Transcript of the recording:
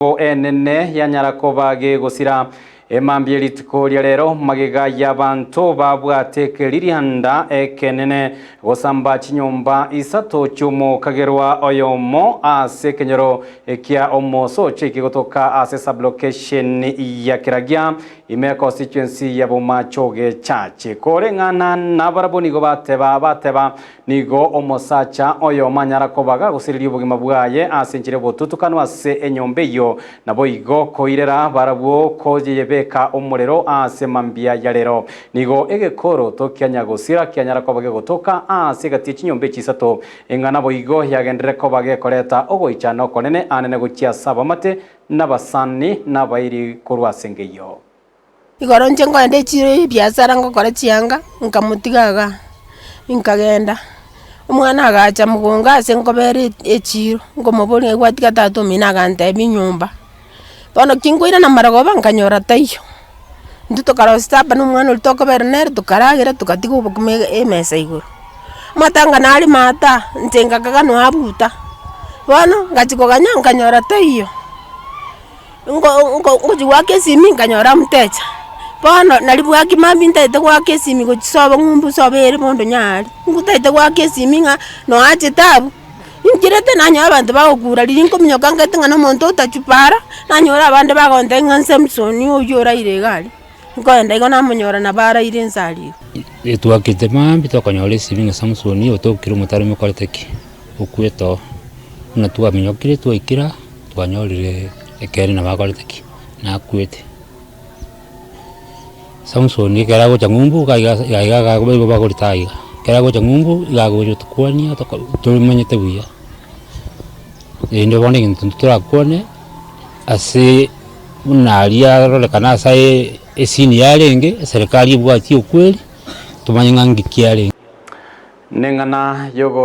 enene ya Nyarakoba gusira emambia litiko lya rero magega y'abantu babwate lirihanda ekenene gusamba chinyumba isato chumo kagerwa oyomo ase kenyero kia omoso chiki gotoka ase sublocation ya Kiragia ime constituency ya Bomachoge chache kore ngana nabaraboni go bateba nigo omosacha oyoma Nyarakobaga gusirira ubugima bwaye ase nchire botutukano ase enyombe yo nabo igo koirera barabwo kojeyebeka umurero ase mambia ya rero nigo egekoro tokianya gusira kya Nyarakoba gotoka ase gati chinyombe chisato engana bo igo yagendere ko bagekoreta ogoichano konene anene gukia saba mate nabasani nabairi korwa sengeyo igoro njengo ende chire biashara ngokora chianga nkamutigaga nkagenda umwana agacha mugonga ase nkobere echiro ngomobori gwatiga tatu mina gante binyumba bono kingoira na maragoba nkanyora tayo nduto karostaba n'umwana ulitoko bernere tukaragira tukatiga ubukume emesa iguru matanga nali mata ntenga kagano abuta bono ngachiko ganya nkanyora tayo ngo jiwake simi nkanyora mtecha bono nalibwaki mambi ntete gwake simi go chisoba ngumbu sobere bondo nyali ngutete gwake simi nga no ache tabu ingirete nanya abantu bagukura lirinko minyoka ngate ngana monto utachupara nanyora abande bagonde ngan Samson uyora iregali ngoenda igona munyora na bara irensali etwakite mambi tokanyole simi nga Samson otokira mutaro mukoleteki ukweto na tuwa minyokire twikira twanyolire ekeri na bakoleteki na kwete Samson ikarago changumbu kaiga kubego bakolitaiga karago changumbu igago tukwania tulimenyete buya ndio bone ngintu turakone ase unalia rolekana sai esini yarenge serikali bwati ukweli tumanye ngangikiale nengana yogo